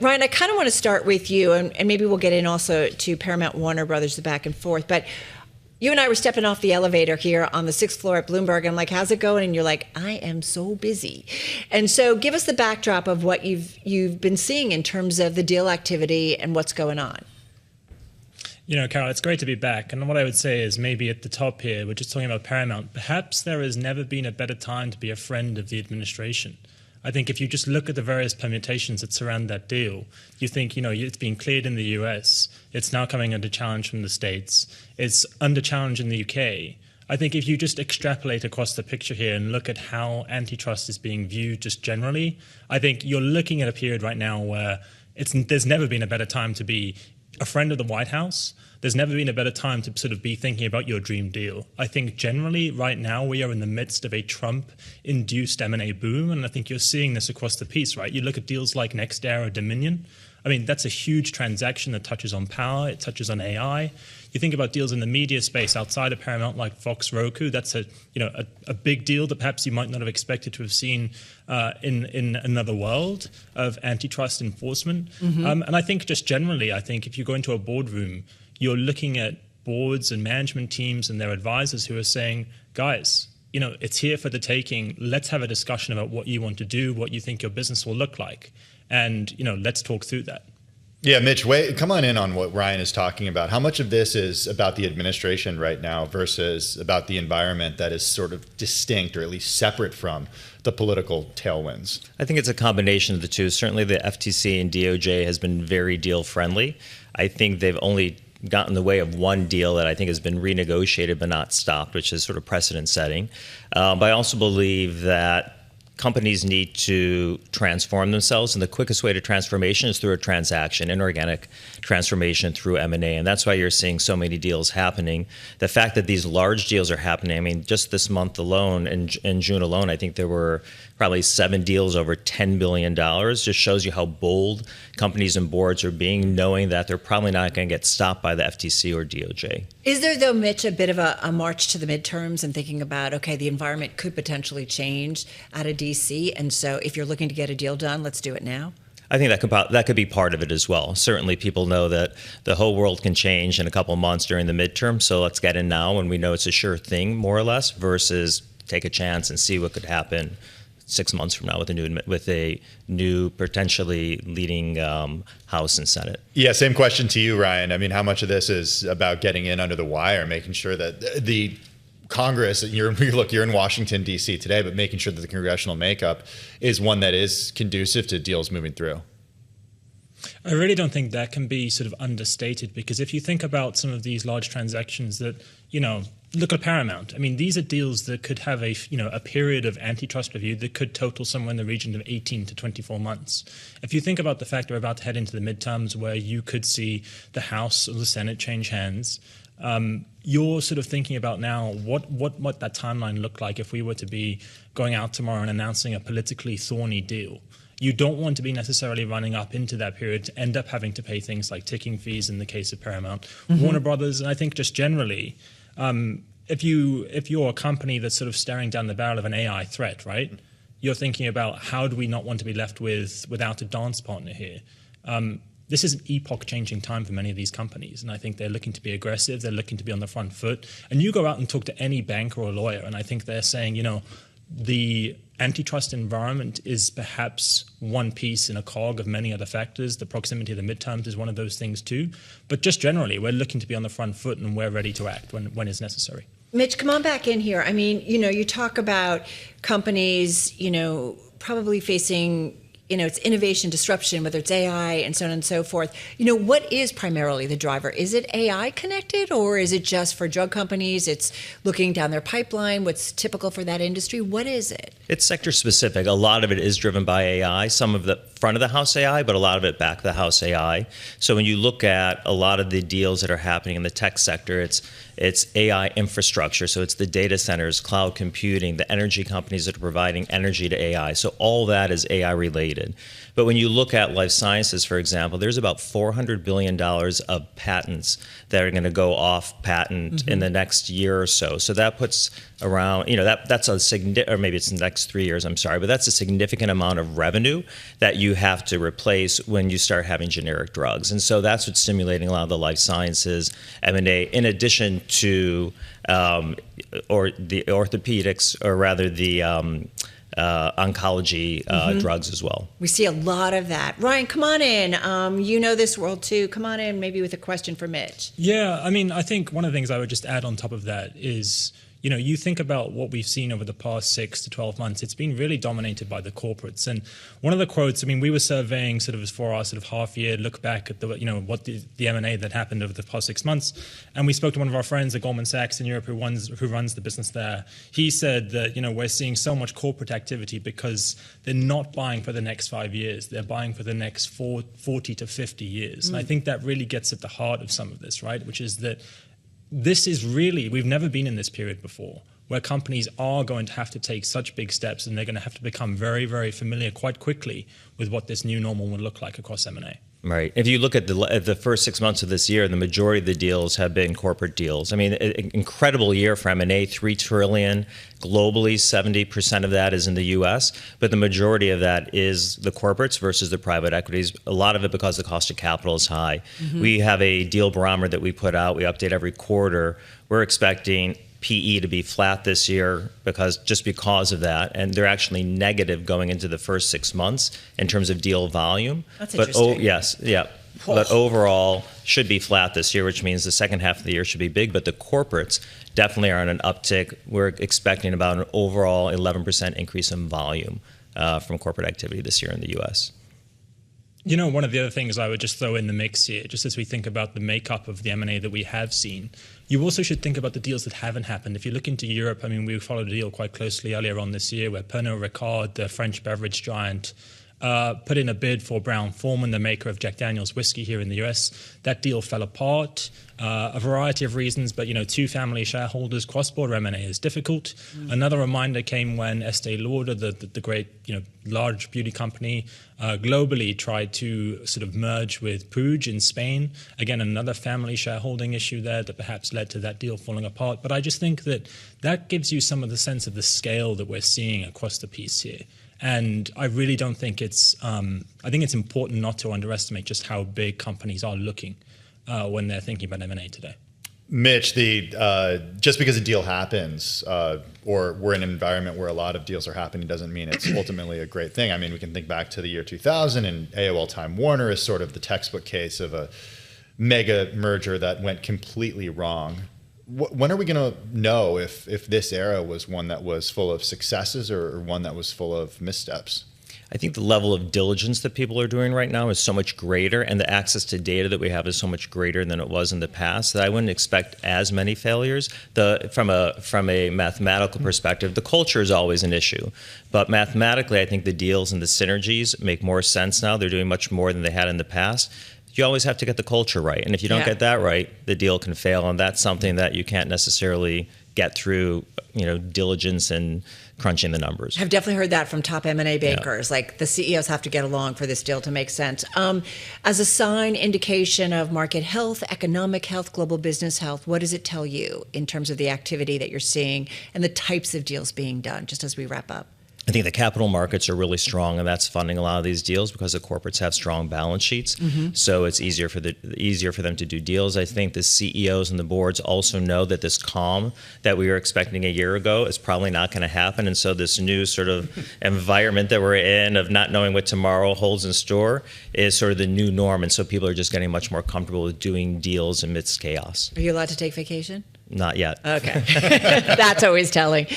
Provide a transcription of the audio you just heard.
Ryan, I kind of want to start with you, and maybe we'll get in also to Paramount Warner Brothers, the back and forth. But you and I were stepping off the elevator here on the 6th floor at Bloomberg. I'm like, how's it going? And you're like, I am so busy. And so give us the backdrop of what you've been seeing in terms of the deal activity and what's going on. You know, Carol, it's great to be back. And what I would say is maybe at the top here, we're just talking about Paramount. Perhaps there has never been a better time to be a friend of the administration. I think if you just look at the various permutations that surround that deal, you think, you know, it's been cleared in the US, it's now coming under challenge from the States, it's under challenge in the UK. I think if you just extrapolate across the picture here and look at how antitrust is being viewed just generally, I think you're looking at a period right now where there's never been a better time to be a friend of the White House. There's never been a better time to sort of be thinking about your dream deal. I think generally right now we are in the midst of a Trump-induced M&A boom, and I think you're seeing this across the piece, right? You look at deals like NextEra or Dominion. I mean, that's a huge transaction that touches on power, it touches on AI. You think about deals in the media space outside of Paramount like Fox, Roku, that's a big deal that perhaps you might not have expected to have seen in another world of antitrust enforcement. Mm-hmm. And I think just generally, I think if you go into a boardroom, you're looking at boards and management teams and their advisors who are saying, guys, you know, it's here for the taking. Let's have a discussion about what you want to do, what you think your business will look like. And, you know, let's talk through that. Yeah, Mitch, come on in on what Ryan is talking about. How much of this is about the administration right now versus about the environment that is sort of distinct or at least separate from the political tailwinds? I think it's a combination of the two. Certainly the FTC and DOJ has been very deal friendly. I think they've only got in the way of one deal that I think has been renegotiated but not stopped, which is sort of precedent setting. But I also believe that companies need to transform themselves, and the quickest way to transformation is through a transaction, inorganic transformation through M&A, and that's why you're seeing so many deals happening. The fact that these large deals are happening, I mean, just this month alone, in June alone, I think there were probably 7 deals over $10 billion, just shows you how bold companies and boards are being, knowing that they're probably not going to get stopped by the FTC or DOJ. Is there, though, Mitch, a bit of a march to the midterms and thinking about, okay, the environment could potentially change out of D.C., and so if you're looking to get a deal done, let's do it now? I think that could be part of it as well. Certainly people know that the whole world can change in a couple of months during the midterm, so let's get in now when we know it's a sure thing, more or less, versus take a chance and see what could happen 6 months from now with a new potentially leading House and Senate. Yeah, same question to you, Ryan. I mean, how much of this is about getting in under the wire, making sure that the Congress, you're in Washington, D.C. today, but making sure that the congressional makeup is one that is conducive to deals moving through? I really don't think that can be sort of understated, because if you think about some of these large transactions that, you know, look at Paramount. I mean, these are deals that could have a period of antitrust review that could total somewhere in the region of 18 to 24 months. If you think about the fact that we're about to head into the midterms where you could see the House or the Senate change hands, you're sort of thinking about now what that timeline looked like if we were to be going out tomorrow and announcing a politically thorny deal. You don't want to be necessarily running up into that period to end up having to pay things like ticking fees in the case of Paramount, mm-hmm. Warner Brothers, and I think just generally, if you're a company that's sort of staring down the barrel of an AI threat, right? You're thinking about how do we not want to be left without a dance partner here. This is an epoch-changing time for many of these companies, and I think they're looking to be aggressive. They're looking to be on the front foot. And you go out and talk to any banker or lawyer, and I think they're saying, you know, the antitrust environment is perhaps one piece in a cog of many other factors. The proximity of the midterms is one of those things too. But just generally, we're looking to be on the front foot, and we're ready to act when it's necessary. Mitch, come on back in here. I mean, you know, you talk about companies, you know, probably facing, you know, it's innovation, disruption, whether it's AI and so on and so forth. You know, what is primarily the driver? Is it AI connected, or is it just for drug companies? It's looking down their pipeline, what's typical for that industry? What is it? It's sector specific. A lot of it is driven by AI, some of the front of the house AI, but a lot of it back of the house AI. So when you look at a lot of the deals that are happening in the tech sector, it's AI infrastructure. So it's the data centers, cloud computing, the energy companies that are providing energy to AI. So all that is AI related. did. But when you look at life sciences, for example, there's about $400 billion of patents that are going to go off patent in the next year or so. So that puts around, that's a significant, or maybe it's the next 3 years, I'm sorry, but that's a significant amount of revenue that you have to replace when you start having generic drugs. And so that's what's stimulating a lot of the life sciences M&A, in addition to or the orthopedics, or rather the oncology drugs as well. We see a lot of that. Ryan, come on in. You know this world too. Come on in, maybe with a question for Mitch. Yeah, I mean, I think one of the things I would just add on top of that is, you think about what we've seen over the past 6 to 12 months, it's been really dominated by the corporates. And one of the quotes, I mean, we were surveying sort of for our sort of half year look back at the, what the M&A that happened over the past 6 months. And we spoke to one of our friends at Goldman Sachs in Europe who runs the business there. He said that, we're seeing so much corporate activity because they're not buying for the next 5 years. They're buying for the next 40 to 50 years. And I think that really gets at the heart of some of this, right? Which is that this is really, we've never been in this period before, where companies are going to have to take such big steps, and they're going to have to become very, very familiar quite quickly with what this new normal would look like across M&A. Right. If you look at the first 6 months of this year, the majority of the deals have been corporate deals. I mean, an incredible year for M&A, $3 trillion globally. 70% of that is in the U.S., but the majority of that is the corporates versus the private equities. A lot of it because the cost of capital is high. We have a deal barometer that we put out. We update every quarter. We're expecting PE to be flat this year because of that, and they're actually negative going into the first 6 months in terms of deal volume. That's interesting. But overall should be flat this year, which means the second half of the year should be big. But the corporates definitely are on an uptick. We're expecting about an overall 11% increase in volume from corporate activity this year in the U.S. One of the other things I would just throw in the mix here, just as we think about the makeup of the M&A that we have seen, you also should think about the deals that haven't happened. If you look into Europe, I mean, we followed a deal quite closely earlier on this year where Pernod Ricard, the French beverage giant, put in a bid for Brown-Forman, the maker of Jack Daniel's whiskey here in the US. That deal fell apart, a variety of reasons, but two family shareholders, cross-border M&A is difficult. Another reminder came when Estee Lauder, the great large beauty company, globally tried to sort of merge with Puig in Spain. Again, another family shareholding issue there that perhaps led to that deal falling apart. But I just think that gives you some of the sense of the scale that we're seeing across the piece here. And I really don't think I think it's important not to underestimate just how big companies are looking when they're thinking about M&A today. Mitch, just because a deal happens or we're in an environment where a lot of deals are happening doesn't mean it's ultimately a great thing. I mean, we can think back to the year 2000, and AOL Time Warner is sort of the textbook case of a mega merger that went completely wrong. When are we going to know if this era was one that was full of successes or one that was full of missteps? I think the level of diligence that people are doing right now is so much greater, and the access to data that we have is so much greater than it was in the past, that I wouldn't expect as many failures. From a mathematical perspective, the culture is always an issue. But mathematically, I think the deals and the synergies make more sense now. They're doing much more than they had in the past. You always have to get the culture right. And if you don't get that right, the deal can fail. And that's something that you can't necessarily get through, diligence and crunching the numbers. I've definitely heard that from top M&A bankers. Yeah. Like the CEOs have to get along for this deal to make sense. As a sign, indication of market health, economic health, global business health, what does it tell you in terms of the activity that you're seeing and the types of deals being done, just as we wrap up? I think the capital markets are really strong, and that's funding a lot of these deals because the corporates have strong balance sheets. So it's easier for them to do deals. I think the CEOs and the boards also know that this calm that we were expecting a year ago is probably not going to happen, and so this new sort of environment that we're in of not knowing what tomorrow holds in store is sort of the new norm, and so people are just getting much more comfortable with doing deals amidst chaos. Are you allowed to take vacation? Not yet. Okay. That's always telling.